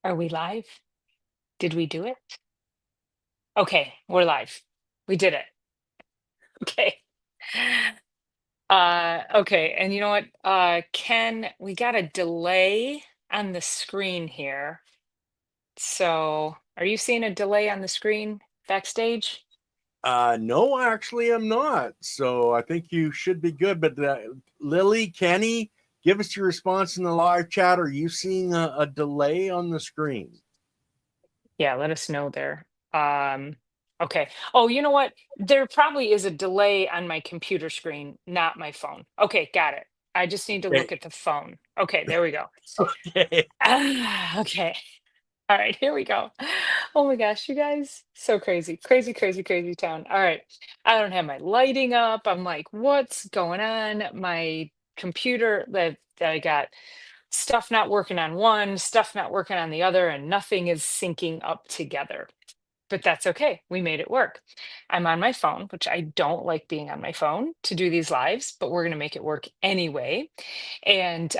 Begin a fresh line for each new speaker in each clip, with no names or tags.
Are we live? Did we do it? Okay, we're live. We did it. Okay. Okay, and you know what? Ken, we got a delay on the screen here. So, are you seeing a delay on the screen backstage?
No, actually, I'm not. So I think you should be good. But Lily, Kenny, give us your response in the live chat. Are you seeing a delay on the screen?
Yeah, let us know there. Okay. Oh, you know what? There probably is a delay on my computer screen, not my phone. Okay, got it. I just need to
Okay.
look at the phone. Okay, there we go.
Okay.
Okay. All right, here we go. Oh my gosh, you guys, so crazy, crazy, crazy, crazy town. All right, I don't have my lighting up. I'm like, what's going on? My computer, that I got stuff not working on one, stuff not working on the other, and nothing is syncing up together, but that's okay. We made it work. I'm on my phone, which I don't like being on my phone to do these lives, but we're going to make it work anyway. And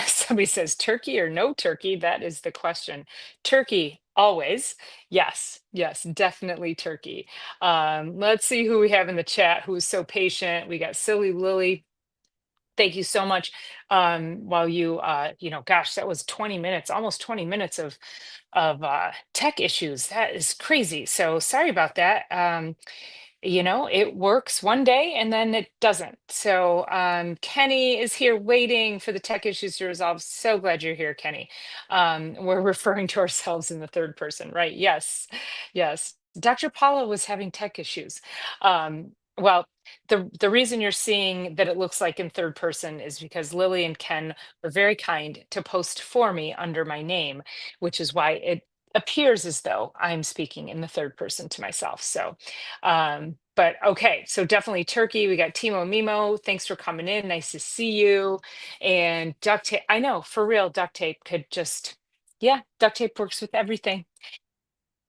somebody says, turkey or no turkey? That is the question. Turkey, always. Yes, yes, definitely turkey. Let's see who we have in the chat who is so patient. We got Silly Lily. Thank you so much. While gosh, that was 20 minutes, almost 20 minutes of tech issues. That is crazy. So sorry about that. It works one day and then it doesn't. So Kenny is here waiting for the tech issues to resolve. So glad you're here, Kenny. We're referring to ourselves in the third person, right? Yes, yes. Dr. Paula was having tech issues. Well, the reason you're seeing that it looks like in third person is because Lily and Ken were very kind to post for me under my name, which is why it appears as though I'm speaking in the third person to myself. So, but okay, so definitely Turkey. We got Timo Mimo. Thanks for coming in. Nice to see you. And duct tape. I know for real, duct tape could just, yeah, duct tape works with everything.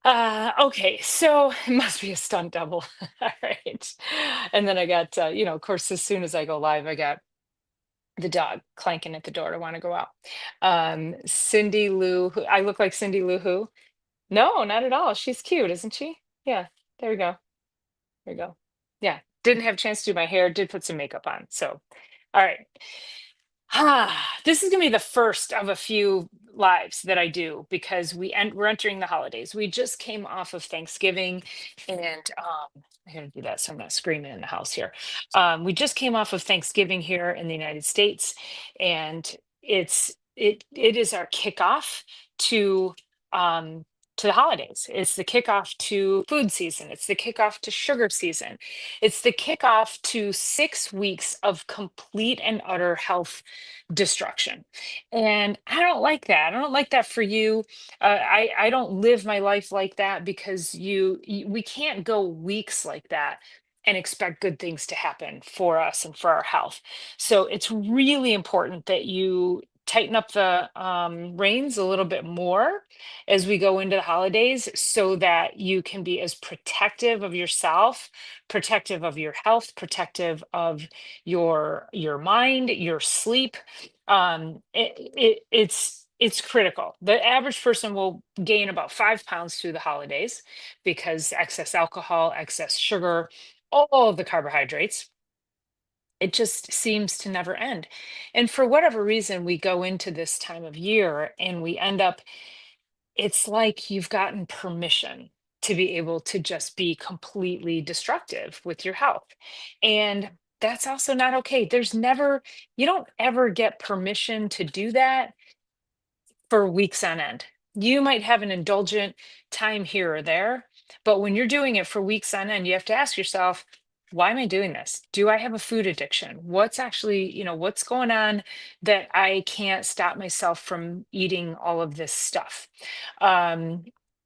Okay, so it must be a stunt double. All right. And then I got, of course, as soon as I go live, I got the dog clanking at the door to want to go out. Cindy Lou, I look like Cindy Lou who? No, not at all. She's cute, isn't she? Yeah, there we go. There we go. Yeah, didn't have a chance to do my hair, did put some makeup on. So, all right. This is gonna be the first of a few lives that I do because we're entering the holidays. We just came off of Thanksgiving, and I gotta do that so I'm not screaming in the house here. We just came off of Thanksgiving here in the United States, and it is our kickoff to um to the holidays. It's the kickoff to food season. It's the kickoff to sugar season. It's the kickoff to 6 weeks of complete and utter health destruction. And I don't like that. I don't like that for you. I don't live my life like that because we can't go weeks like that and expect good things to happen for us and for our health. So it's really important that you tighten up the reins a little bit more as we go into the holidays so that you can be as protective of yourself, protective of your health, protective of your mind, your sleep. It's critical. The average person will gain about 5 pounds through the holidays because excess alcohol, excess sugar, all of the carbohydrates. It just seems to never end. And for whatever reason, we go into this time of year and we end up, it's like you've gotten permission to be able to just be completely destructive with your health. And that's also not okay. You don't ever get permission to do that for weeks on end. You might have an indulgent time here or there, but when you're doing it for weeks on end, you have to ask yourself, why am I doing this? Do I have a food addiction? What's actually, what's going on that I can't stop myself from eating all of this stuff? Um,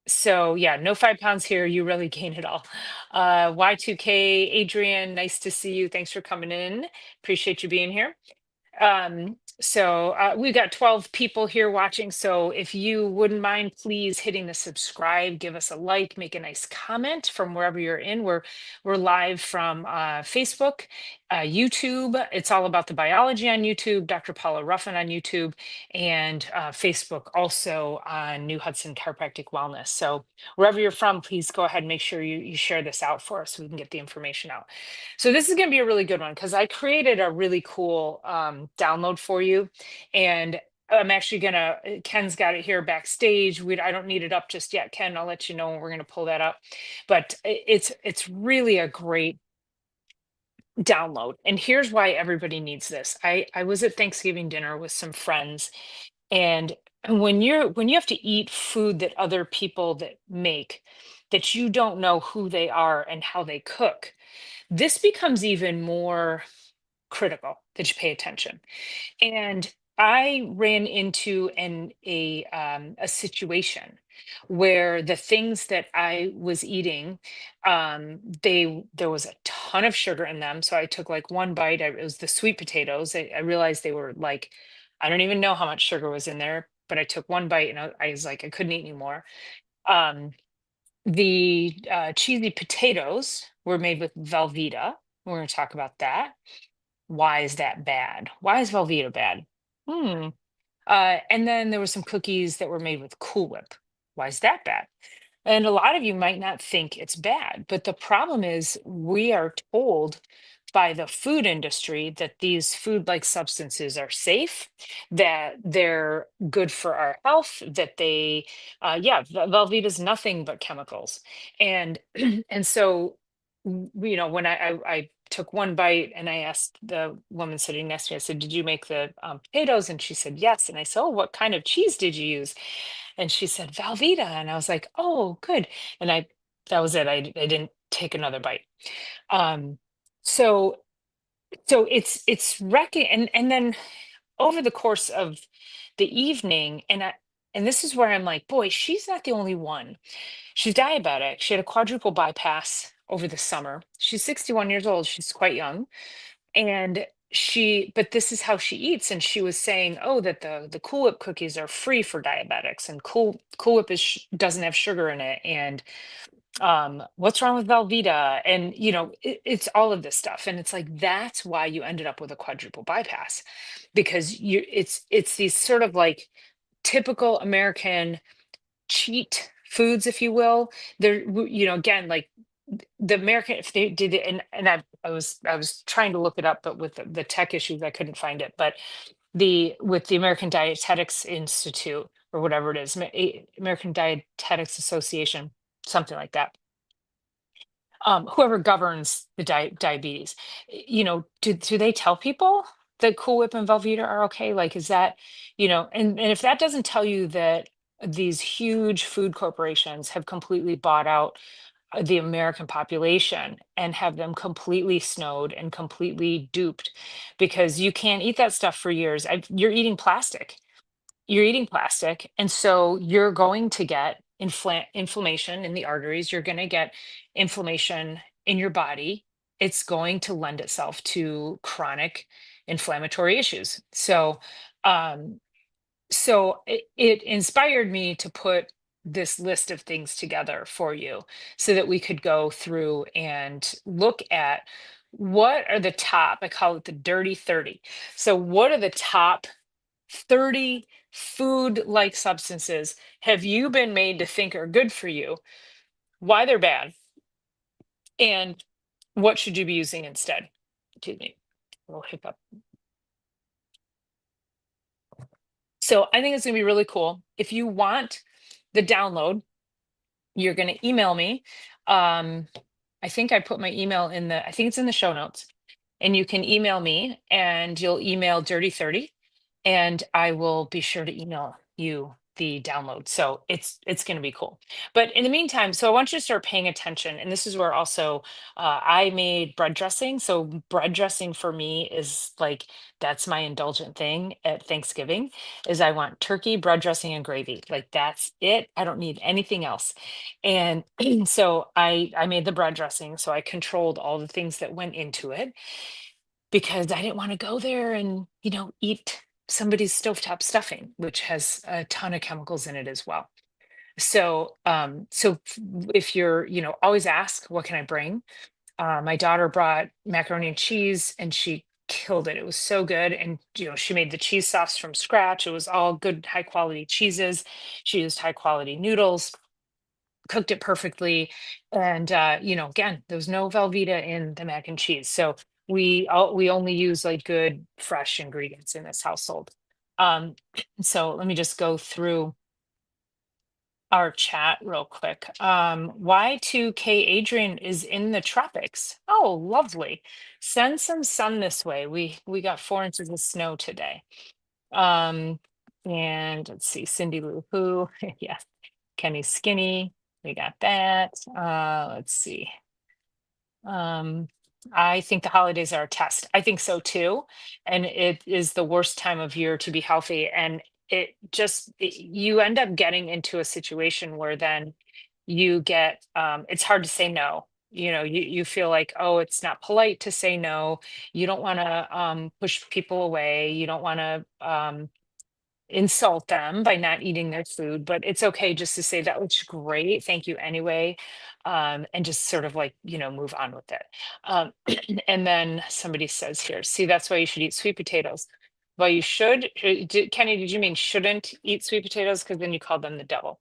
so yeah, no 5 pounds here. You really gain it all. Y2K, Adrian, nice to see you. Thanks for coming in. Appreciate you being here. We've got 12 people here watching. So if you wouldn't mind, please hitting the subscribe, give us a like, make a nice comment from wherever you're in. We're live from Facebook, YouTube. It's all about the biology on YouTube, Dr. Paula Ruffin on YouTube, and Facebook also on New Hudson Chiropractic Wellness. So wherever you're from, please go ahead and make sure you share this out for us so we can get the information out. So this is going to be a really good one because I created a really cool download for you. And I'm actually gonna, Ken's got it here backstage. I don't need it up just yet. Ken, I'll let you know when we're gonna pull that up. But it's really a great download. And here's why everybody needs this. I was at Thanksgiving dinner with some friends, and when you have to eat food that other people that make, that you don't know who they are and how they cook, this becomes even more critical that you pay attention. And I ran into a situation where the things that I was eating, there was a ton of sugar in them. So I took like one bite. It was the sweet potatoes. I realized they were like, I don't even know how much sugar was in there, but I took one bite and I was like, I couldn't eat anymore. Um, the cheesy potatoes were made with Velveeta. We're going to talk about that. Why is that bad? Why is Velveeta bad? Hmm. And then there were some cookies that were made with Cool Whip. Why is that bad? And a lot of you might not think it's bad, but the problem is we are told by the food industry that these food-like substances are safe, that they're good for our health, that Velveeta is nothing but chemicals. And and so, when I took one bite and I asked the woman sitting next to me, I said, "Did you make the potatoes?" And she said, "Yes." And I said, "Oh, what kind of cheese did you use?" And she said, "Velveeta." And I was like, "Oh, good." And that was it. I didn't take another bite. Um, so it's wrecking. And then over the course of the evening, and this is where I'm like, boy, she's not the only one. She's diabetic. She had a quadruple bypass over the summer. She's 61 years old. She's quite young. And but this is how she eats. And she was saying, oh, that the Cool Whip cookies are free for diabetics, and Cool Whip doesn't have sugar in it. And what's wrong with Velveeta? And it's all of this stuff. And it's like, that's why you ended up with a quadruple bypass, because it's these sort of like typical American cheat foods, if you will. Again, like the American, if they did it, and I was trying to look it up, but with the tech issues, I couldn't find it. But with the American Dietetics Institute, or whatever it is, American Dietetics Association, something like that, whoever governs the diabetes, do they tell people that Cool Whip and Velveeta are okay? Like, is that, and if that doesn't tell you that these huge food corporations have completely bought out the American population and have them completely snowed and completely duped, because you can't eat that stuff for years. You're eating plastic. You're eating plastic, and so you're going to get inflammation in the arteries. You're going to get inflammation in your body. It's going to lend itself to chronic inflammatory issues. Um, so it inspired me to put this list of things together for you so that we could go through and look at what are the top, I call it the dirty 30. So what are the top 30 food-like substances have you been made to think are good for you, why they're bad, and what should you be using instead? Excuse me, a little hiccup. So I think it's going to be really cool. If you want the download, you're going to email me. I think I put my email I think it's in the show notes. And you can email me, and you'll email Dirty 30, and I will be sure to email you the download. So it's going to be cool. But in the meantime, so I want you to start paying attention. And this is where also I made bread dressing. So bread dressing for me is like, that's my indulgent thing at Thanksgiving, is I want turkey, bread dressing, and gravy. Like, that's it. I don't need anything else. And so I made the bread dressing. So I controlled all the things that went into it, because I didn't want to go there and, eat somebody's stovetop stuffing, which has a ton of chemicals in it as well. So, if you're, always ask, what can I bring? My daughter brought macaroni and cheese and she killed it. It was so good. And, she made the cheese sauce from scratch. It was all good, high quality cheeses. She used high quality noodles, cooked it perfectly. And, again, there was no Velveeta in the mac and cheese. So we only use like good, fresh ingredients in this household. Um, so let me just go through our chat real quick. Y2K Adrian is in the tropics. Oh, lovely. Send some sun this way. We got 4 inches of snow today. Um, and let's see, Cindy Lou Who. Yes, Kenny Skinny. We got that. Let's see. Um, I think the holidays are a test. I think so too. And it is the worst time of year to be healthy. And you end up getting into a situation where then it's hard to say no. You feel like, oh, it's not polite to say no. You don't want to push people away. You don't want to insult them by not eating their food, but it's okay just to say that looks great, thank you anyway, and just sort of like move on with it. um, and then somebody says here, see, that's why you should eat sweet potatoes. Well, you should. Kenny, did you mean shouldn't eat sweet potatoes, because then you call them the devil?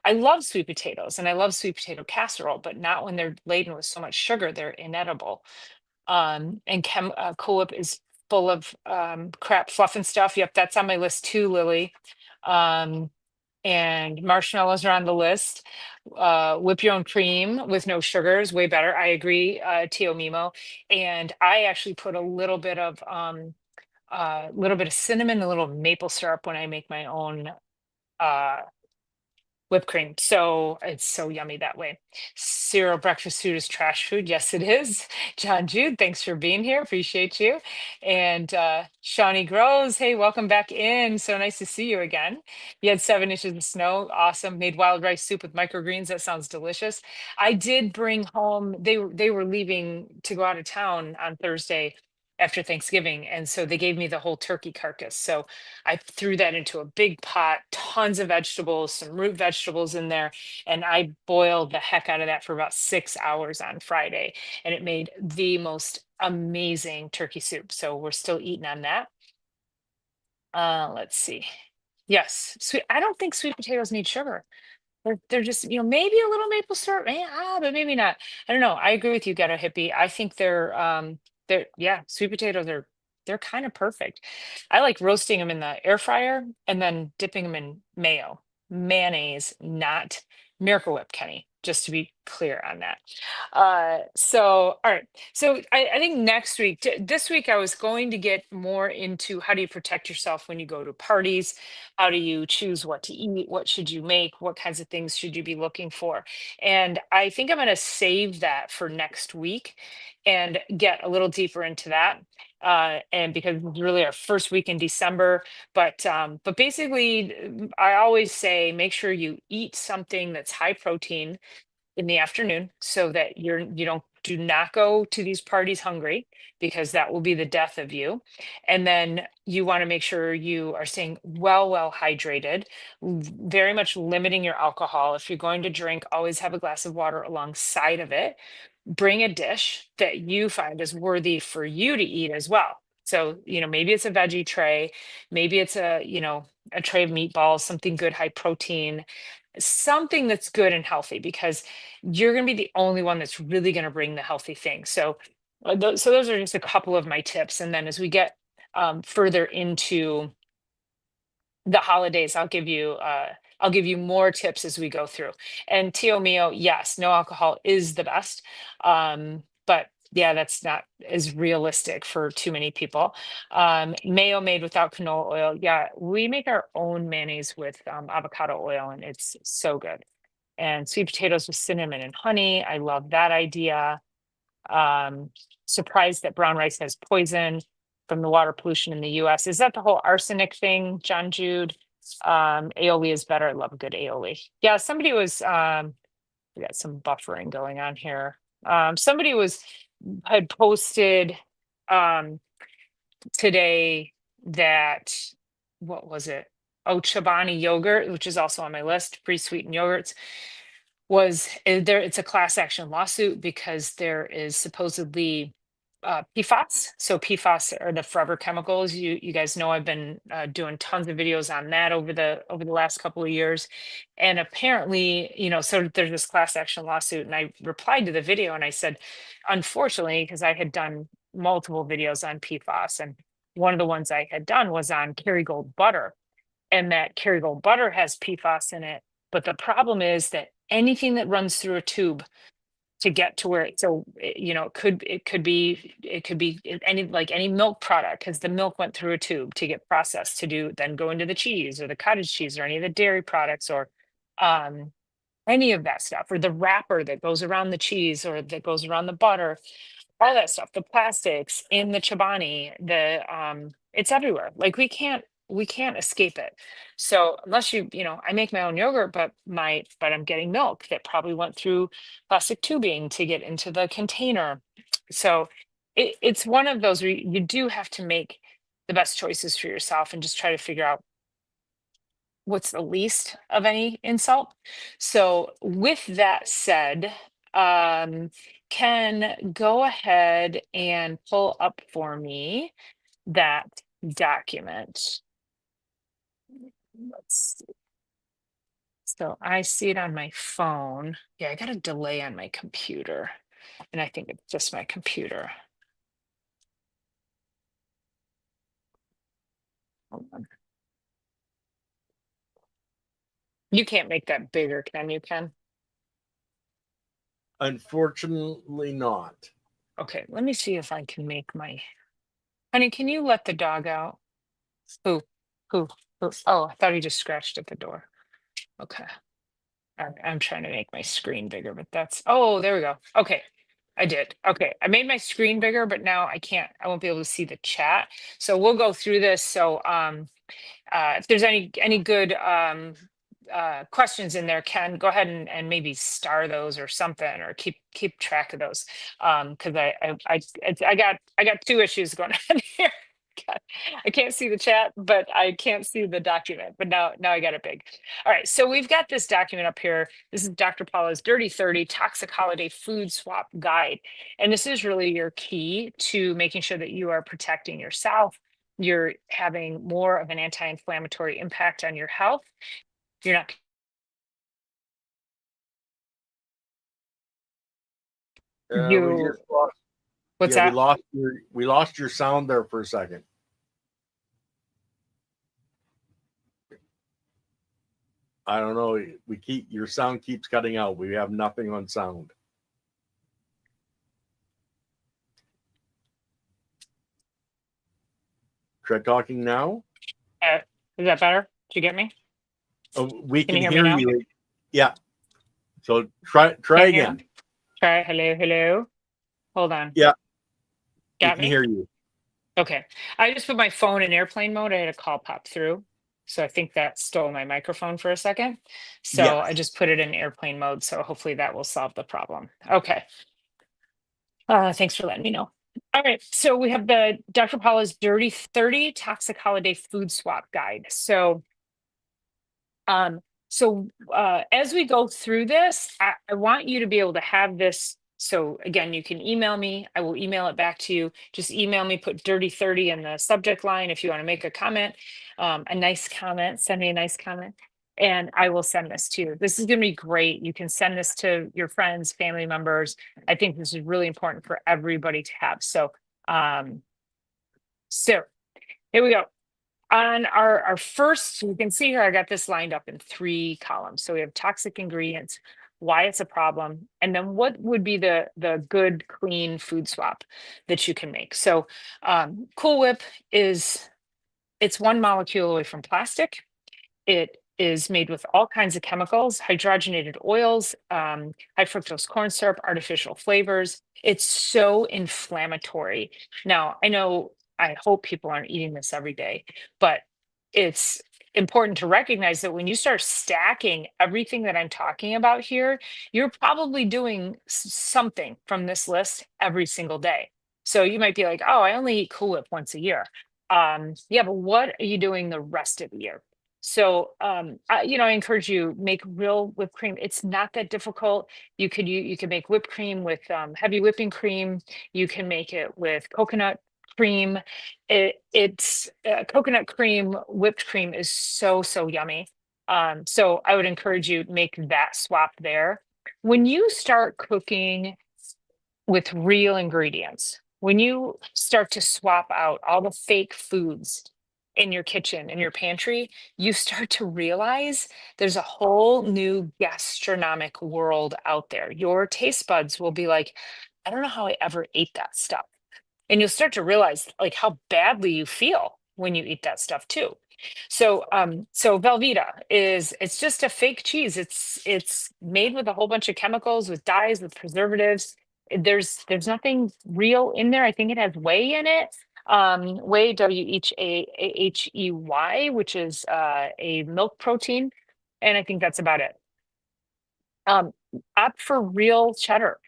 I love sweet potatoes and I love sweet potato casserole, but not when they're laden with so much sugar, they're inedible. And Cool Whip is full of crap, fluff, and stuff. Yep, that's on my list too, Lily. Um, and marshmallows are on the list. Whip your own cream with no sugars, way better. I agree, Tio Mimo. And I actually put a little bit of cinnamon, a little maple syrup when I make my own uh whipped cream. So it's so yummy that way. Cereal breakfast food is trash food. Yes, it is. John Jude, thanks for being here. Appreciate you. And Shawnee Grows, hey, welcome back in. So nice to see you again. You had 7 inches of snow. Awesome. Made wild rice soup with microgreens. That sounds delicious. I did bring home, they were leaving to go out of town on Thursday after Thanksgiving. And so they gave me the whole turkey carcass. So I threw that into a big pot, tons of vegetables, some root vegetables in there, and I boiled the heck out of that for about 6 hours on Friday. And it made the most amazing turkey soup. So we're still eating on that. Let's see. Yes, I don't think sweet potatoes need sugar. They're just, maybe a little maple syrup, but maybe not. I don't know. I agree with you, Ghetto Hippie. I think yeah, sweet potatoes are, they're kind of perfect. I like roasting them in the air fryer and then dipping them in mayonnaise, not Miracle Whip, Kenny, just to be clear on that. All right. So I think next week, this week, I was going to get more into how do you protect yourself when you go to parties? How do you choose what to eat? What should you make? What kinds of things should you be looking for? And I think I'm going to save that for next week and get a little deeper into that. And because it's really our first week in December, but basically, I always say make sure you eat something that's high protein in the afternoon so that you don't do not go to these parties hungry, because that will be the death of you. And then you want to make sure you are staying well hydrated, very much limiting your alcohol. If you're going to drink, always have a glass of water alongside of it. Bring a dish that you find is worthy for you to eat as well. So, maybe it's a veggie tray, maybe it's a tray of meatballs, something good, high protein, something that's good and healthy, because you're going to be the only one that's really going to bring the healthy thing. So, so those are just a couple of my tips. And then as we get further into the holidays, I'll give you more tips as we go through. And Tio Mio, yes, no alcohol is the best. But yeah, that's not as realistic for too many people. Mayo made without canola oil. Yeah, we make our own mayonnaise with avocado oil, and it's so good. And sweet potatoes with cinnamon and honey. I love that idea. um, Surprised that brown rice has poison from the water pollution in the US. Is that the whole arsenic thing, John Jude? Aioli is better. I love a good aioli. Yeah, we got some buffering going on here. Somebody had posted um today that, what was it? Oh, Chobani yogurt, which is also on my list, pre-sweetened yogurts. was there. It's a class action lawsuit because there is supposedly PFAS. So PFAS are the forever chemicals. You guys know I've been doing tons of videos on that over the last couple of years, and apparently, so there's this class action lawsuit, and I replied to the video and I said, unfortunately, because I had done multiple videos on PFAS, and one of the ones I had done was on Kerrygold butter, and that Kerrygold butter has PFAS in it. But the problem is that anything that runs through a tube to get to where it could be any, like any milk product, because the milk went through a tube to get processed to then go into the cheese or the cottage cheese or any of the dairy products, or um any of that stuff, or the wrapper that goes around the cheese or that goes around the butter, all that stuff, the plastics in the chobani, it's everywhere. Like we can't escape it. So unless I make my own yogurt, but I'm getting milk that probably went through plastic tubing to get into the container. So it's one of those where you do have to make the best choices for yourself and just try to figure out what's the least of any insult. So with that said, can go ahead and pull up for me that document. Let's see. So I see it on my phone. Yeah, I got a delay on my computer, and I think it's just my computer. Hold on. You can't make that bigger, can you, Ken?
Unfortunately, not.
Okay, let me see if I can make my. Honey, can you let the dog out? Who? Who? Who? Oh, I thought he just scratched at the door. Okay. I'm trying to make my screen bigger, but oh, there we go. Okay. I did. Okay. I made my screen bigger, but now I won't be able to see the chat. So we'll go through this. So if there's any good questions in there, Ken, go ahead and maybe star those or something, or keep track of those. Because I got two issues going on here. God, I can't see the chat, but I can't see the document. But now I got it big. All right, so we've got this document up here. This is Dr. Paula's Dirty 30 Toxic Holiday Food Swap Guide. And this is really your key to making sure that you are protecting yourself. You're having more of an anti-inflammatory impact on your health. You're not.
We
You,
just lost.
what's
Yeah, we
that?
lost your sound there for a second. I don't know. Your sound keeps cutting out. We have nothing on sound. Try talking now.
Uh, is that better? Did you get me?
Oh, we
Can
can
you hear me
hear
now?
you. Yeah. So try
Can you hear
again.
me? Try hello, hello. Hold on.
Yeah, we
Got
can
me?
hear you.
Okay. I just put my phone in airplane mode. I had a call pop through. So I think that stole my microphone for a second. So I
Yes.
just put it in airplane mode. So hopefully that will solve the problem. Okay. Thanks for letting me know. All right, so we have the Dr. Paula's Dirty 30 Toxic Holiday Food Swap Guide. So as we go through this, I want you to be able to have this. So again, you can email me. I will email it back to you. Just email me, put Dirty 30 in the subject line if you want to make a comment, a nice comment, send me a nice comment, and I will send this to you. This is going to be great. You can send this to your friends, family members. I think this is really important for everybody to have. Um, so here we go. On our first, you can see here, I got this lined up in 3 columns. So we have toxic ingredients, why it's a problem, and then what would be the good, clean food swap that you can make. So Cool Whip it's one molecule away from plastic. It is made with all kinds of chemicals, hydrogenated oils, high fructose corn syrup, artificial flavors. It's so inflammatory. Now, I hope people aren't eating this every day, but it's important to recognize that when you start stacking everything that I'm talking about here, you're probably doing something from this list every single day. So you might be like, oh, I only eat Cool Whip once a year. Yeah, but what are you doing the rest of the year? So, I encourage you make real whipped cream. It's not that difficult. You can make whipped cream with heavy whipping cream. You can make it with coconut cream. It's coconut cream, whipped cream is so yummy. So I would encourage you to make that swap there. When you start cooking with real ingredients. When you start to swap out all the fake foods in your kitchen, in your pantry, you start to realize there's a whole new gastronomic world out there. Your taste buds will be like, I don't know how I ever ate that stuff. And you'll start to realize like how badly you feel when you eat that stuff too. So Velveeta it's just a fake cheese. It's made with a whole bunch of chemicals, with dyes, with preservatives. There's nothing real in there. I think it has whey in it. Whey, WHAHEY, which is a milk protein, and I think that's about it. Um, Opt for real cheddar.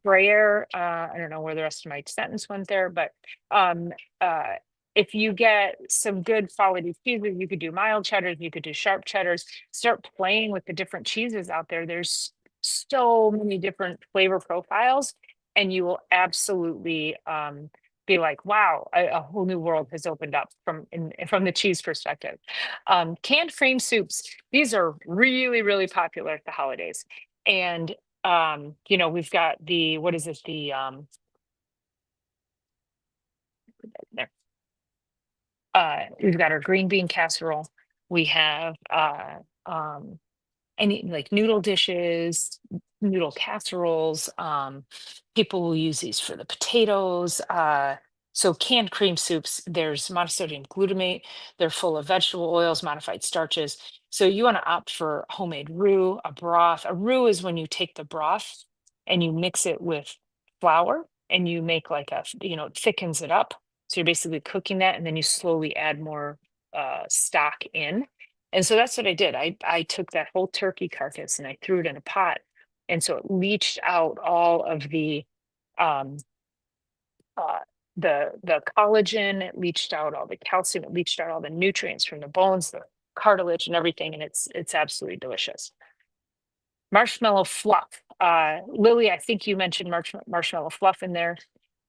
Gruyere, I don't know where the rest of my sentence went there, but um, uh, if you get some good quality cheeses, you could do mild cheddars, you could do sharp cheddars. Start playing with the different cheeses out there. There's so many different flavor profiles, and you will absolutely be like, wow, a whole new world has opened up from the cheese perspective. Canned cream soups, these are really popular at the holidays. And we've got the what is it? The there. We've got our green bean casserole. We have any like noodle dishes, noodle casseroles. People will use these for the potatoes. So canned cream soups, there's monosodium glutamate. They're full of vegetable oils, modified starches. So you want to opt for homemade roux, a broth. A roux is when you take the broth and you mix it with flour and you make like it thickens it up. So you're basically cooking that and then you slowly add more stock in. And so that's what I did. I took that whole turkey carcass and I threw it in a pot. And so it leached out all of um uh the collagen, it leached out all the calcium, it leached out all the nutrients from the bones, the cartilage and everything, and it's absolutely delicious. Marshmallow fluff. Lily, I think you mentioned marshmallow fluff in there.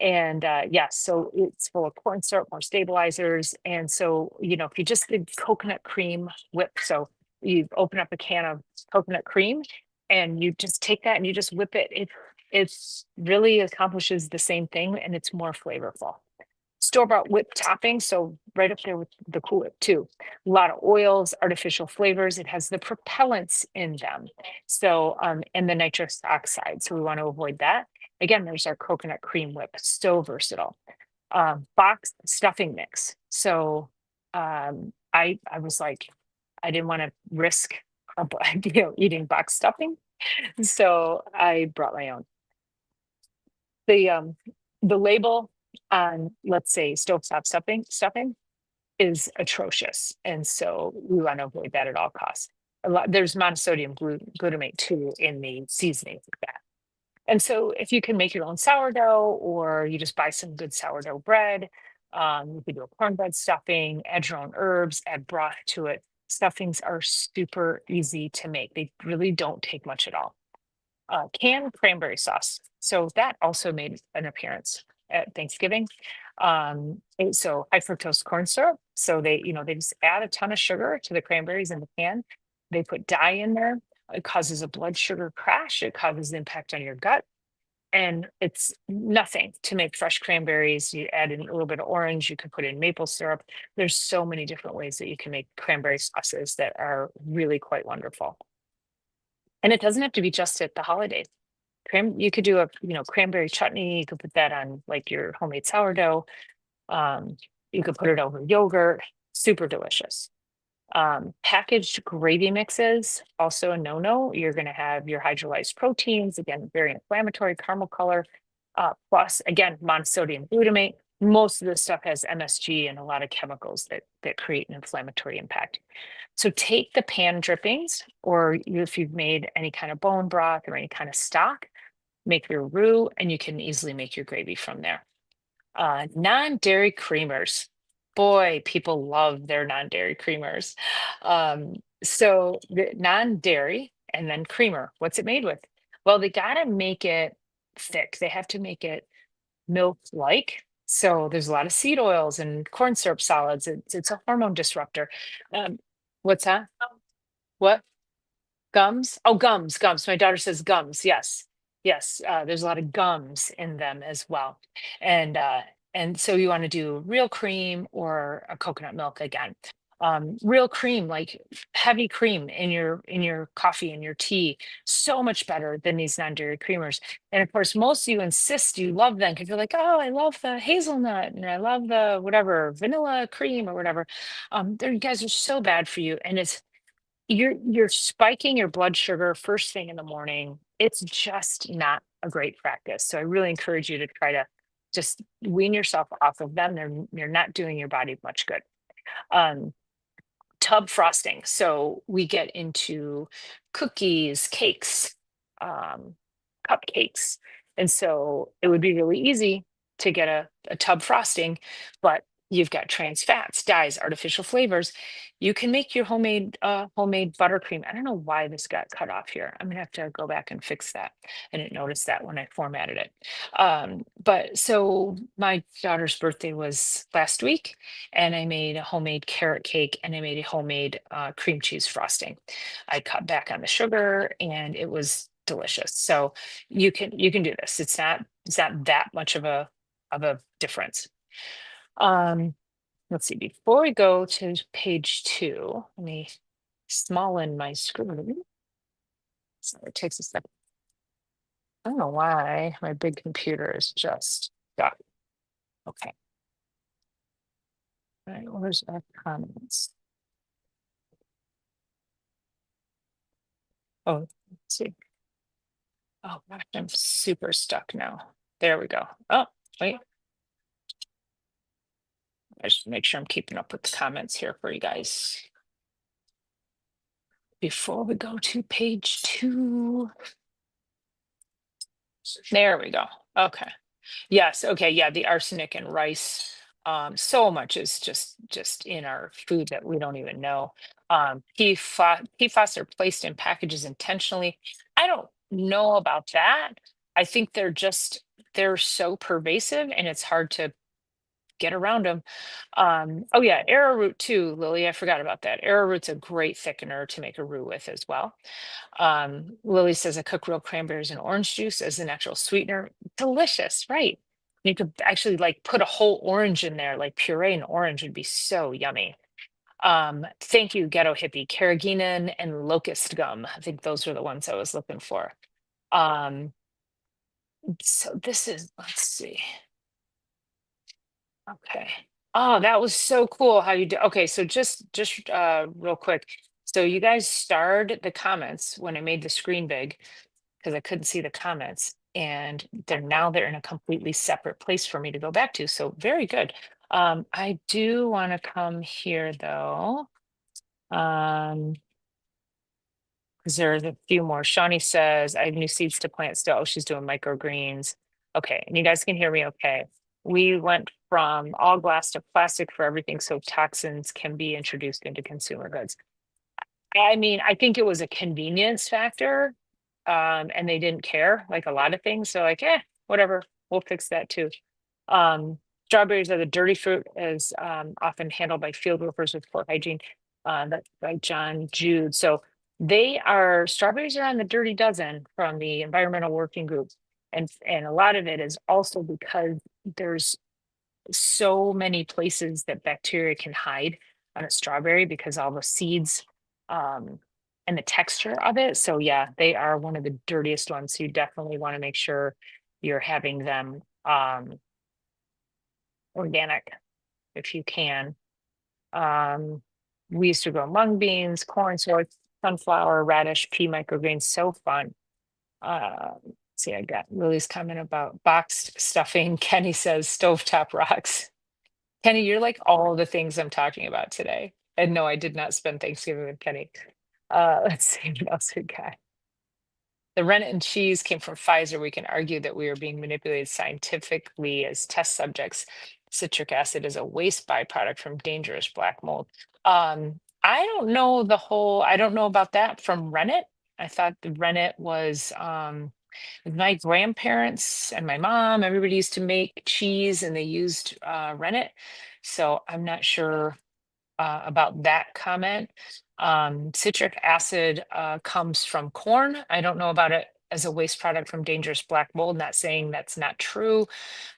And yes, so it's full of corn syrup, more stabilizers. And so, if you just did coconut cream whip, so you open up a can of coconut cream and you just take that and you just whip it. It's really accomplishes the same thing and it's more flavorful. Store-bought whipped topping, so right up there with the Cool Whip too. A lot of oils, artificial flavors. It has the propellants in them. So, and the nitrous oxide. So we want to avoid that. Again, there's our coconut cream whip, so versatile. Box stuffing mix. So, I was like, I didn't want to risk, eating box stuffing, so I brought my own. The label on, let's say, stovetop stuffing is atrocious, and so we want to avoid that at all costs. There's monosodium glutamate too in the seasonings of that. And so if you can make your own sourdough or you just buy some good sourdough bread, you could do a cornbread stuffing, add your own herbs, add broth to it. Stuffings are super easy to make. They really don't take much at all. Canned cranberry sauce. So that also made an appearance at Thanksgiving. So high fructose corn syrup. So they just add a ton of sugar to the cranberries in the can. They put dye in there. It causes a blood sugar crash. It causes impact on your gut. And it's nothing to make fresh cranberries. You add in a little bit of orange. You could put in maple syrup. There's so many different ways that you can make cranberry sauces that are really quite wonderful. And it doesn't have to be just at the holidays. You could do a cranberry chutney. You could put that on like your homemade sourdough. Um, you could put it over yogurt. Super delicious. Packaged gravy mixes, also a no-no. You're going to have your hydrolyzed proteins, again, very inflammatory, caramel color, plus, again, monosodium glutamate. Most of this stuff has MSG and a lot of chemicals that create an inflammatory impact. So take the pan drippings, or if you've made any kind of bone broth or any kind of stock, make your roux, and you can easily make your gravy from there. Non-dairy creamers. boy, people love their non-dairy creamers. So the non-dairy and then creamer, what's it made with? Well, they gotta make it thick. They have to make it milk-like. So there's a lot of seed oils and corn syrup solids. It's a hormone disruptor. What's that? What? Gums? Oh, gums. My daughter says gums. Yes. Yes. There's a lot of gums in them as well. And so you want to do real cream or a coconut milk again. Real cream, like heavy cream in your coffee and your tea, so much better than these non-dairy creamers. And of course, most of you insist you love them because you're like, oh, I love the hazelnut and I love the whatever vanilla cream or whatever. You guys are so bad for you, and you're spiking your blood sugar first thing in the morning. It's just not a great practice. So I really encourage you to try to just wean yourself off of them. They're not doing your body much good. Um, Tub frosting. So we get into cookies, cakes, um, cupcakes. And so it would be really easy to get a tub frosting, but you've got trans fats, dyes, artificial flavors. You can make your homemade buttercream. I don't know why this got cut off here. I'm gonna have to go back and fix that. I didn't notice that when I formatted it. But so my daughter's birthday was last week, and I made a homemade carrot cake and I made a homemade cream cheese frosting. I cut back on the sugar and it was delicious. So you can do this. It's not that much of a difference. Um, let's see. Before we go to page 2, let me smallen my screen. So it takes a second. I don't know why my big computer is just stuck. Okay. All right, where's our comments? Oh, let's see. Oh gosh, I'm super stuck now. There we go. Oh, wait. I just make sure I'm keeping up with the comments here for you guys. Before we go to page 2. There we go. Okay. Yes. Okay. Yeah. The arsenic and rice. So much is just in our food that we don't even know. PFAS are placed in packages intentionally. I don't know about that. I think they're so pervasive and it's hard to get around them. Oh yeah, arrowroot too, Lily. I forgot about that. Arrowroot's a great thickener to make a roux with as well. Lily says I cook real cranberries and orange juice as a natural sweetener. Delicious, right? You could actually like put a whole orange in there, like puree and orange would be so yummy. Thank you, Ghetto Hippie. Carrageenan and locust gum. I think those were the ones I was looking for. Um, so this is, let's see. Okay. Oh, that was so cool how you do. Okay, so just real quick. So you guys starred the comments when I made the screen big because I couldn't see the comments, and they're in a completely separate place for me to go back to. So very good. I do want to come here though. Because there's a few more. Shawnee says, I have new seeds to plant still. Oh, she's doing microgreens. Okay, and you guys can hear me okay. We went from all glass to plastic for everything, so toxins can be introduced into consumer goods. I mean, I think it was a convenience factor, and they didn't care, like a lot of things. So like, whatever, we'll fix that too. Um, Strawberries are the dirty fruit, as often handled by field workers with poor hygiene. That's by John Jude. So strawberries are on the dirty dozen from the Environmental Working Group. And a lot of it is also because there's so many places that bacteria can hide on a strawberry because all the seeds um, and the texture of it. So yeah, they are one of the dirtiest ones. So you definitely want to make sure you're having them organic if you can. Um, we used to grow mung beans, corn, soy, sunflower, radish, pea microgreens. So fun. See, I got Lily's comment about boxed stuffing. Kenny says stovetop rocks. Kenny, you're like all the things I'm talking about today. And no, I did not spend Thanksgiving with Kenny. Let's see what else we got. The rennet and cheese came from Pfizer. We can argue that we are being manipulated scientifically as test subjects. citric acid is a waste byproduct from dangerous black mold. I don't know about that from rennet. I thought the rennet was my grandparents and my mom, everybody used to make cheese and they used rennet. So I'm not sure about that comment. Citric acid comes from corn. I don't know about it as a waste product from dangerous black mold, not saying that's not true,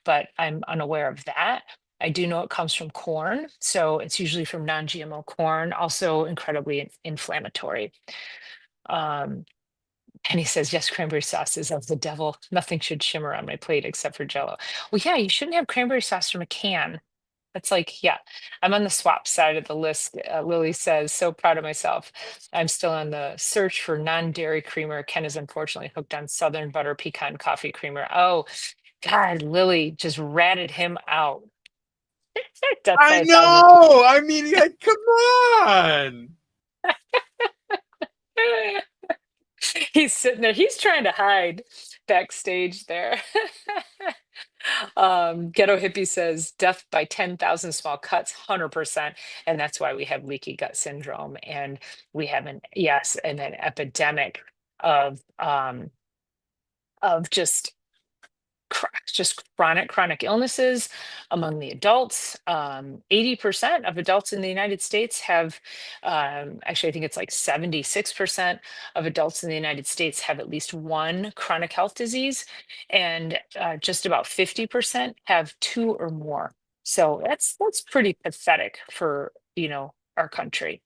but I'm unaware of that. I do know it comes from corn, so it's usually from non-GMO corn, also incredibly inflammatory. Um, and he says, yes, cranberry sauce is of the devil. Nothing should shimmer on my plate except for Jello. Well, yeah, you shouldn't have cranberry sauce from a can. That's like, yeah, I'm on the swap side of the list. Lily says, so proud of myself. I'm still on the search for non-dairy creamer. Ken is unfortunately hooked on Southern Butter Pecan Coffee Creamer. Oh, God, Lily just ratted him out. Death by
I
a thousand.
know. I mean, come on.
He's sitting there. He's trying to hide backstage there. Ghetto Hippie says death by 10,000 small cuts, 100%. And that's why we have leaky gut syndrome. And we have an epidemic of just chronic illnesses among the adults. 80% of adults in the United States have, actually, I think it's like 76% of adults in the United States have at least one chronic health disease, and just about 50% have two or more. So that's pretty pathetic for, our country.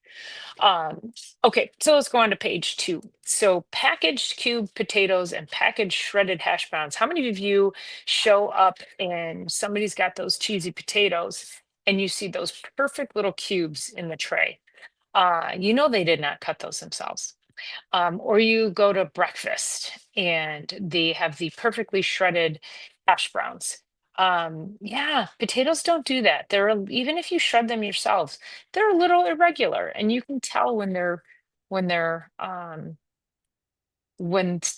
Um, okay, so let's go on to page 2. So packaged cubed potatoes and packaged shredded hash browns. How many of you show up and somebody's got those cheesy potatoes and you see those perfect little cubes in the tray? They did not cut those themselves. Or you go to breakfast and they have the perfectly shredded hash browns. Yeah, potatoes don't do that. Even if you shred them yourselves, they're a little irregular, and you can tell when they're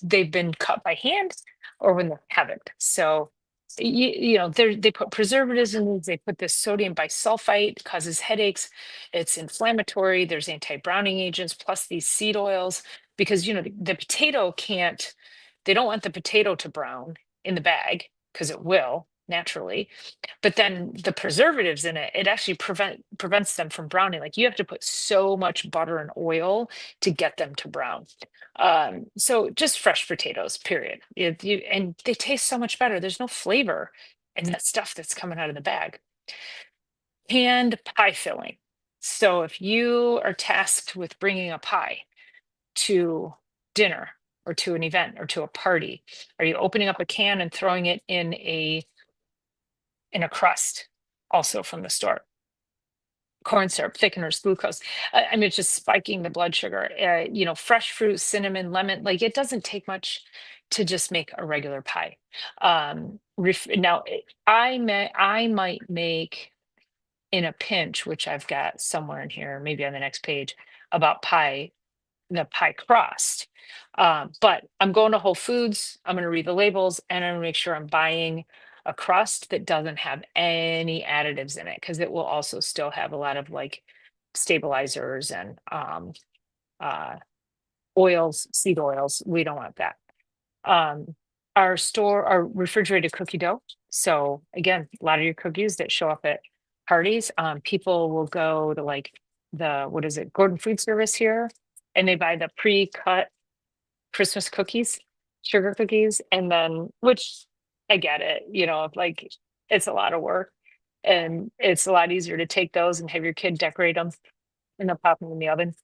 they've been cut by hand or when they haven't. So they put preservatives in these. They put this sodium bisulfite, causes headaches. It's inflammatory. There's anti-browning agents plus these seed oils because the potato can't. They don't want the potato to brown in the bag because it will naturally, but then the preservatives in it actually prevents them from browning. Like you have to put so much butter and oil to get them to brown. So just fresh potatoes, period. And they taste so much better. There's no flavor in that stuff that's coming out of the bag. Canned pie filling. So if you are tasked with bringing a pie to dinner or to an event or to a party, are you opening up a can and throwing it in a crust also from the store? Corn syrup, thickeners, glucose. I mean, it's just spiking the blood sugar. Fresh fruit, cinnamon, lemon. Like it doesn't take much to just make a regular pie. Now, I might make in a pinch, which I've got somewhere in here, maybe on the next page, about the pie crust. But I'm going to Whole Foods. I'm going to read the labels and I'm going to make sure I'm buying a crust that doesn't have any additives in it because it will also still have a lot of like stabilizers and uh, oils, seed oils. We don't want that. Um, our refrigerated cookie dough. So again, a lot of your cookies that show up at parties, people will go to like what is it, Gordon Food Service here, and they buy the pre-cut Christmas cookies, sugar cookies, and then which I get it, like it's a lot of work. And it's a lot easier to take those and have your kid decorate them and then pop them in the oven.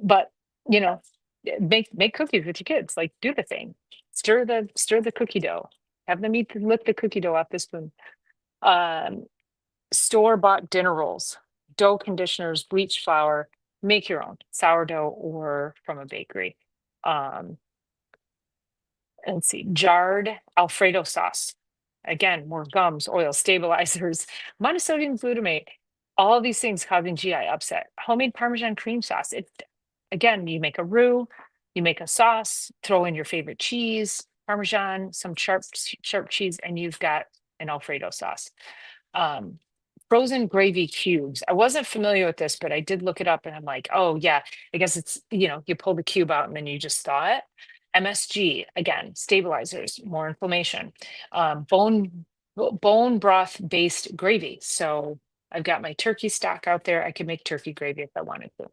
But you know, make cookies with your kids. Like do the thing. Stir the cookie dough. Have them lick the cookie dough off the spoon. Um, Store-bought dinner rolls, dough conditioners, bleached flour, make your own sourdough or from a bakery. Um, and let's see, jarred Alfredo sauce. Again, more gums, oil, stabilizers, monosodium glutamate, all these things causing GI upset. Homemade Parmesan cream sauce. Again, you make a roux, you make a sauce, throw in your favorite cheese, Parmesan, some sharp cheese, and you've got an Alfredo sauce. Um, Frozen gravy cubes. I wasn't familiar with this, but I did look it up and I'm like, oh yeah, I guess it's, you pull the cube out and then you just thaw it. MSG, again, stabilizers, more inflammation. Bone broth based gravy. So I've got my turkey stock out there. I could make turkey gravy if I wanted to.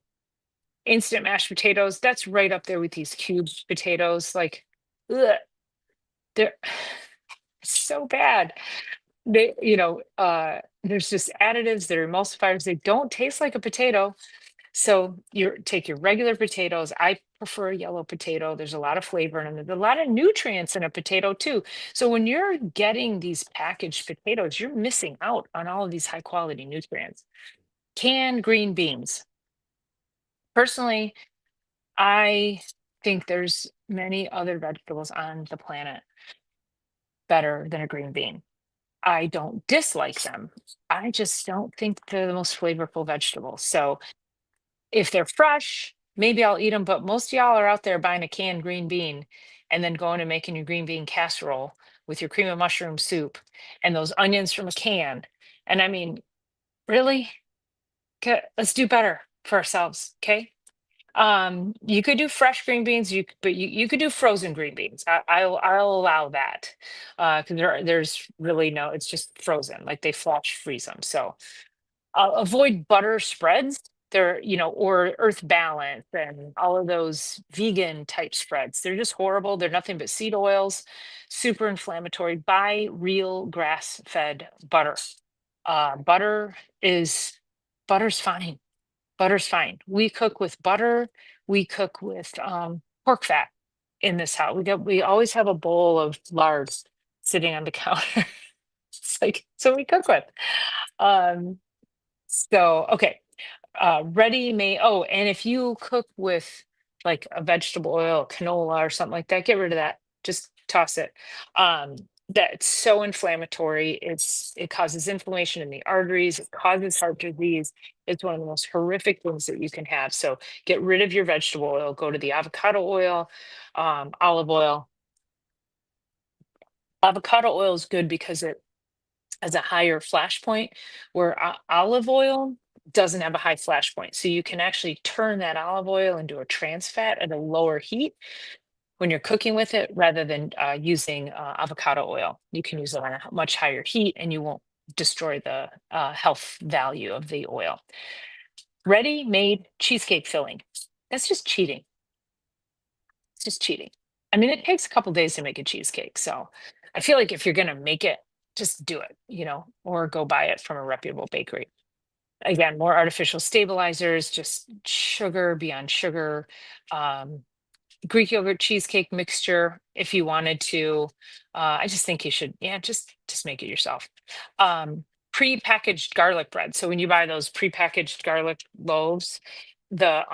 Instant mashed potatoes, that's right up there with these cubed potatoes. Like, ugh, they're it's so bad. There's just additives, they're emulsifiers, they don't taste like a potato. So you take your regular potatoes. I prefer a yellow potato. There's a lot of flavor in them. There's a lot of nutrients in a potato too. So when you're getting these packaged potatoes, you're missing out on all of these high quality nutrients. Canned green beans. Personally, I think there's many other vegetables on the planet better than a green bean. I don't dislike them. I just don't think they're the most flavorful vegetable. So if they're fresh, maybe I'll eat them, but most of y'all are out there buying a canned green bean and then going and making your green bean casserole with your cream of mushroom soup and those onions from a can. And I mean, really? Let's do better for ourselves, okay? You could do fresh green beans, but you could do frozen green beans. I'll allow that. Because there's really no, it's just frozen, like they flash freeze them. So avoid butter spreads. Or Earth Balance and all of those vegan type spreads. They're just horrible. They're nothing but seed oils, super inflammatory. Buy real grass-fed butter. Uh, butter is Butter's fine. Butter's fine. We cook with butter. We cook with pork fat in this house. We always have a bowl of lard sitting on the counter. It's like so we cook with. Um, okay. Ready made. Oh, and if you cook with like a vegetable oil, canola or something like that, get rid of that. Just toss it. Um, that's so inflammatory. It causes inflammation in the arteries. It causes heart disease. It's one of the most horrific things that you can have. So get rid of your vegetable oil. Go to the avocado oil, olive oil. Avocado oil is good because it has a higher flash point, where olive oil doesn't have a high flash point. So you can actually turn that olive oil into a trans fat at a lower heat when you're cooking with it, rather than using avocado oil. You can use it on a much higher heat and you won't destroy the health value of the oil. Ready-made cheesecake filling. That's just cheating. It's just cheating. I mean, it takes a couple days to make a cheesecake. So I feel like if you're going to make it, just do it, or go buy it from a reputable bakery. Again, more artificial stabilizers, just sugar beyond sugar. Um, Greek yogurt cheesecake mixture, if you wanted to. I just think you should, yeah, just make it yourself. Pre-packaged garlic bread. So when you buy those pre-packaged garlic loaves, the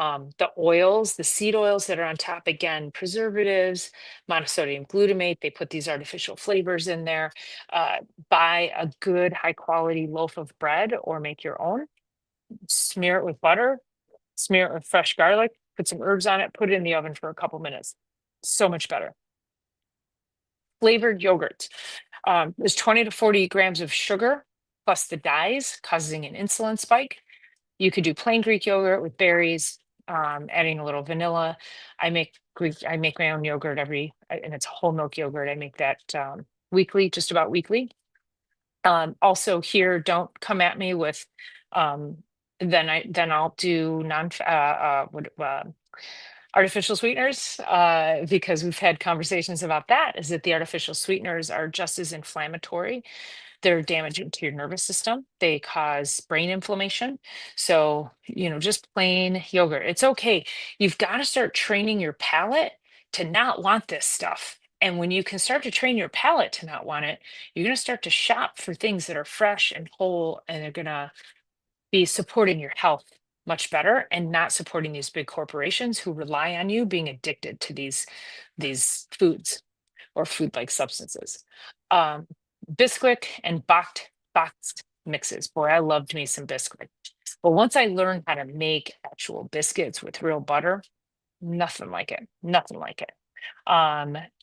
oils, the seed oils that are on top, again, preservatives, monosodium glutamate, they put these artificial flavors in there. Uh, Buy a good high quality loaf of bread or make your own, smear it with butter, smear it with fresh garlic, put some herbs on it, put it in the oven for a couple minutes. So much better. Flavored yogurt. There's 20 to 40 grams of sugar plus the dyes causing an insulin spike. You could do plain Greek yogurt with berries, adding a little vanilla. I make my own yogurt and it's whole milk yogurt. I make that weekly, just about weekly. Also here, don't come at me with then I'll do artificial sweeteners, because we've had conversations about that, is that the artificial sweeteners are just as inflammatory. They're damaging to your nervous system. They cause brain inflammation. So, just plain yogurt. It's okay. You've got to start training your palate to not want this stuff. And when you can start to train your palate to not want it, you're going to start to shop for things that are fresh and whole, and they're going to be supporting your health much better and not supporting these big corporations who rely on you being addicted to these foods or food-like substances. Um, Bisquick and boxed mixes. Boy, I loved me some Bisquick. But once I learned how to make actual biscuits with real butter, nothing like it. Nothing like it.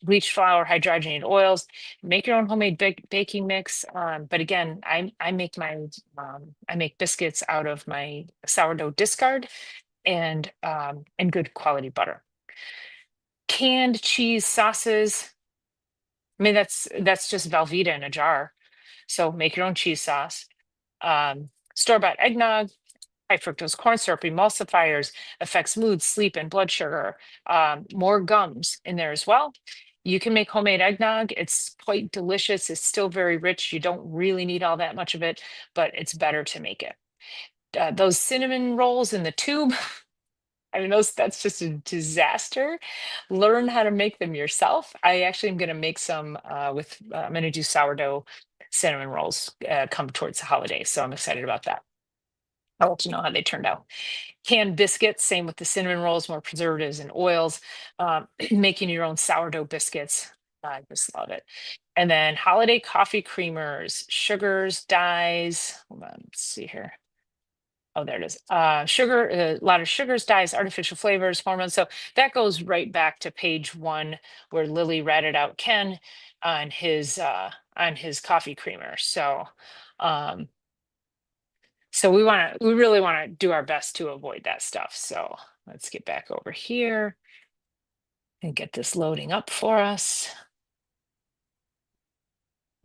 Bleached flour, hydrogenated oils. Make your own homemade baking mix. But again, I make biscuits out of my sourdough discard and good quality butter. Canned cheese sauces. I mean, that's just Velveeta in a jar. So make your own cheese sauce. Store-bought eggnog, high fructose corn syrup, emulsifiers, affects mood, sleep, and blood sugar. More gums in there as well. You can make homemade eggnog. It's quite delicious. It's still very rich. You don't really need all that much of it, but it's better to make it. Those cinnamon rolls in the tube, I mean, that's just a disaster. Learn how to make them yourself. I actually am going to make some I'm going to do sourdough cinnamon rolls come towards the holidays. So I'm excited about that. I'll let you know how they turned out. Canned biscuits, same with the cinnamon rolls, more preservatives and oils. Making your own sourdough biscuits. I just love it. And then holiday coffee creamers, sugars, dyes. Hold on, let's see here. Oh, there it is. Sugar, a lot of sugars, dyes, artificial flavors, hormones. So that goes right back to page 1 where Lily ratted out Ken on his coffee creamer. Um, so we really want to do our best to avoid that stuff. So let's get back over here and get this loading up for us.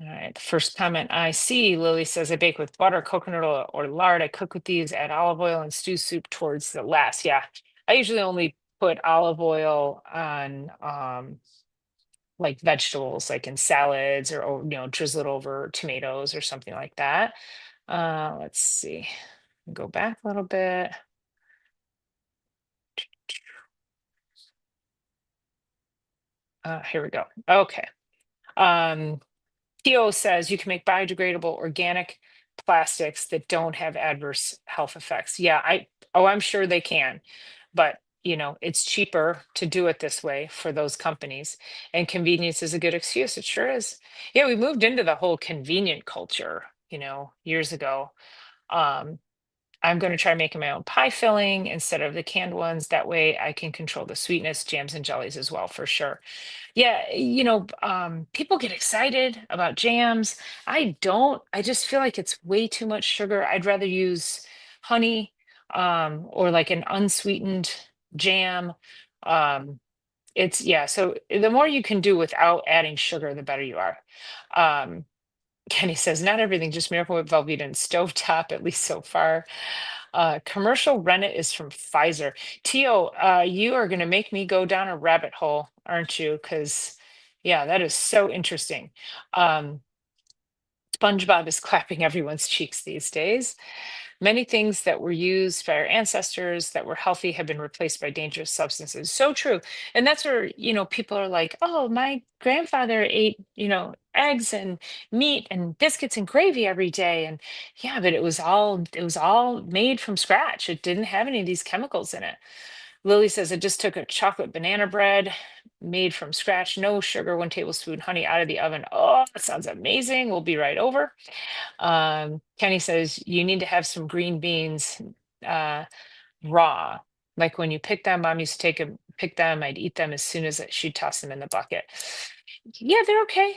All right, the first comment I see, Lily says, I bake with butter, coconut oil, or lard. I cook with these, add olive oil and stew soup towards the last. Yeah, I usually only put olive oil on like vegetables, like in salads or drizzle it over tomatoes or something like that. Let's see, go back a little bit. Here we go. Okay. Theo says you can make biodegradable organic plastics that don't have adverse health effects. Yeah, I'm sure they can, but it's cheaper to do it this way for those companies, and convenience is a good excuse. It sure is. Yeah, we moved into the whole convenient culture, years ago. Um, I'm going to try making my own pie filling instead of the canned ones. That way I can control the sweetness, jams and jellies as well, for sure. Yeah, people get excited about jams. I don't. I just feel like it's way too much sugar. I'd rather use honey, or like an unsweetened jam. Um, yeah, so the more you can do without adding sugar, the better you are. Um, Kenny says, not everything, just Miracle with Velveeta and Stovetop, at least so far. Commercial rennet is from Pfizer. Tio, you are going to make me go down a rabbit hole, aren't you? Because, yeah, that is so interesting. Um, SpongeBob is clapping everyone's cheeks these days. Many things that were used by our ancestors that were healthy have been replaced by dangerous substances. So true. And that's where, people are like, oh, my grandfather ate, eggs and meat and biscuits and gravy every day. And yeah, but it was all made from scratch. It didn't have any of these chemicals in it. Lily says, I just took a chocolate banana bread made from scratch, no sugar, 1 tablespoon honey out of the oven. Oh, that sounds amazing. We'll be right over. Kenny says you need to have some green beans uh, raw. Like when you pick them, mom used to pick them. I'd eat them as soon as she'd toss them in the bucket. Yeah, they're okay.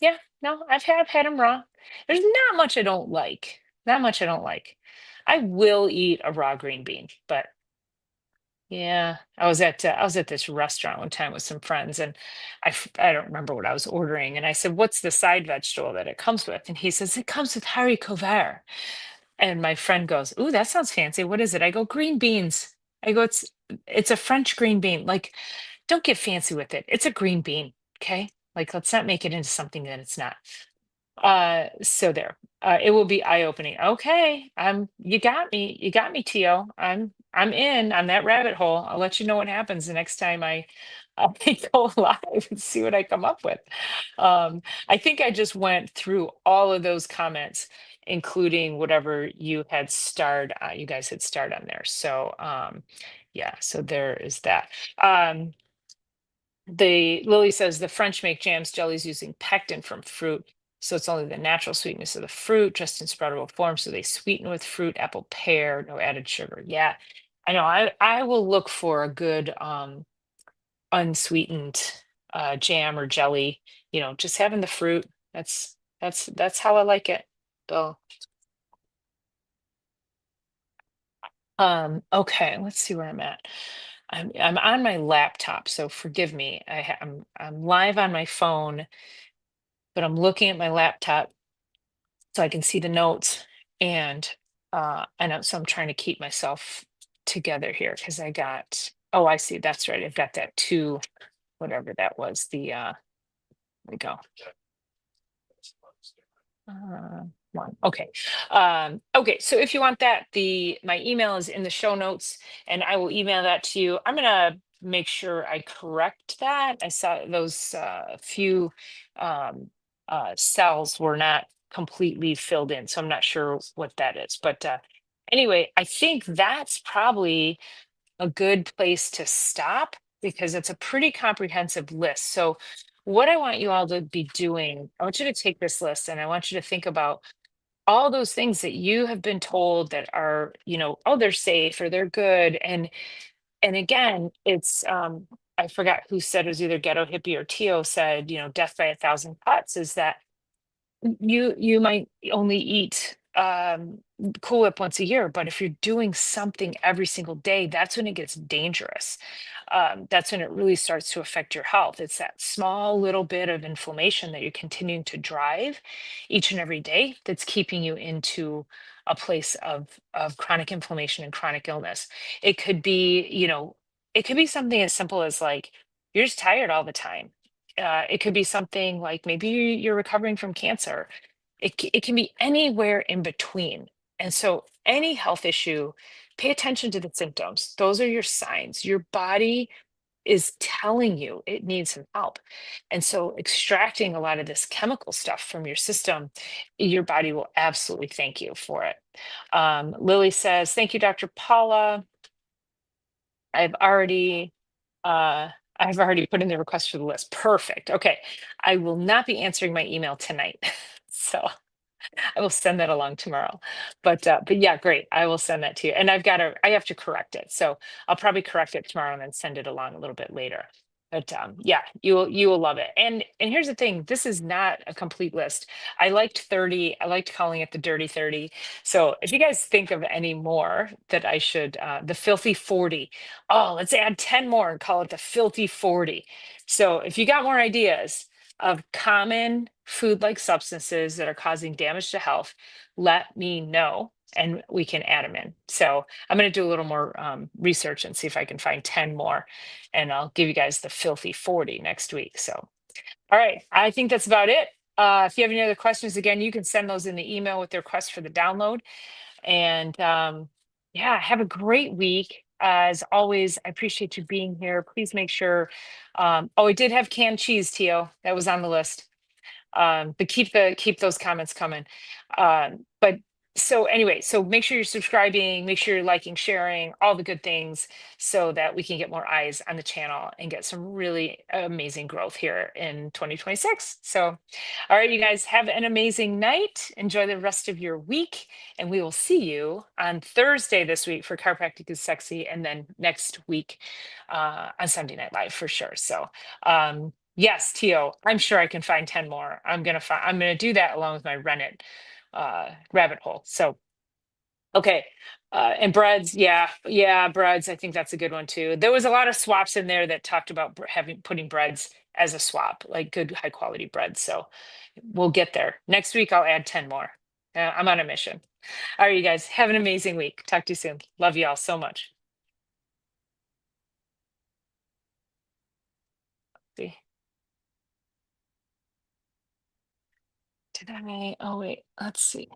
Yeah, no, I've had them raw. There's not much I don't like. Not much I don't like. I will eat a raw green bean, but yeah, I was at this restaurant one time with some friends, and I don't remember what I was ordering, and I said, "What's the side vegetable that it comes with?" And he says, "It comes with haricot vert." And my friend goes, "Ooh, that sounds fancy. What is it?" I go, "Green beans." I go, "It's a French green bean. Like, don't get fancy with it. It's a green bean, okay? Like, let's not make it into something that it's not." So there. It will be eye-opening. Okay, you got me, Tio. I'm in on that rabbit hole. I'll let you know what happens the next time I go live and see what I come up with. I think I just went through all of those comments, including whatever you guys had starred on there. So yeah, so there is that. Um, the Lily says the French make jams, jellies using pectin from fruit. So it's only the natural sweetness of the fruit, just in sproutable form. So they sweeten with fruit, apple, pear, no added sugar. Yeah, I know. I will look for a good unsweetened jam or jelly, just having the fruit. That's how I like it. So, okay, let's see where I'm at. I'm on my laptop, so forgive me. I'm live on my phone, but I'm looking at my laptop so I can see the notes, and so I'm trying to keep myself together here because I got, oh, I see, that's right. I've got that two, whatever that was, there we go. Uh, One. Okay. Okay. So if you want that, my email is in the show notes, and I will email that to you. I'm gonna make sure I correct that. I saw those few um, cells were not completely filled in, so I'm not sure what that is. But anyway, I think that's probably a good place to stop because it's a pretty comprehensive list. So, what I want you all to be doing, I want you to take this list and I want you to think about all those things that you have been told that are, oh, they're safe or they're good. And again, it's I forgot who said, it was either Ghetto Hippie or Tio said, death by a thousand cuts, is that you might only eat Cool Whip once a year, but if you're doing something every single day, that's when it gets dangerous. That's when it really starts to affect your health. It's that small little bit of inflammation that you're continuing to drive each and every day that's keeping you into a place of chronic inflammation and chronic illness. It could be, it could be something as simple as like you're just tired all the time. It could be something like maybe you're recovering from cancer. It can be anywhere in between. And so, any health issue, pay attention to the symptoms. Those are your signs. Your body is telling you it needs some help. And so, extracting a lot of this chemical stuff from your system, your body will absolutely thank you for it. Lily says, "Thank you, Dr. Paula. I've already uh I've already put in the request for the list. Perfect. Okay. I will not be answering my email tonight. So I will send that along tomorrow. But yeah, great. I will send that to you. And I have to correct it. So I'll probably correct it tomorrow and then send it along a little bit later. But yeah, you will love it. And here's the thing, this is not a complete list. I liked 30. I liked calling it the dirty 30. So if you guys think of any more that I should the filthy 40. Oh, let's add 10 more and call it the filthy 40. So if you got more ideas of common food-like substances that are causing damage to health, let me know and we can add them in. So I'm going to do a little more research and see if I can find 10 more, and I'll give you guys the filthy 40 next week. So, all right, I think that's about it. If you have any other questions, again, you can send those in the email with the request for the download. And yeah, have a great week. As always, I appreciate you being here. Please make sure. Oh, I did have canned cheese, Tio. That was on the list. But keep those comments coming. But so anyway, so make sure you're subscribing, make sure you're liking, sharing, all the good things so that we can get more eyes on the channel and get some really amazing growth here in 2026. So, all right, you guys have an amazing night. Enjoy the rest of your week, and we will see you on Thursday this week for Chiropractic is Sexy, and then next week on Sunday Night Live for sure. So, yes, Tio, I'm sure I can find 10 more. I'm gonna do that along with my Rennet rabbit hole. So okay. And breads, yeah, breads. I think that's a good one too. There was a lot of swaps in there that talked about putting breads as a swap, like good high quality bread. So we'll get there. Next week I'll add 10 more. I'm on a mission. All right, you guys, have an amazing week. Talk to you soon. Love you all so much. See, did I? Oh wait, let's see.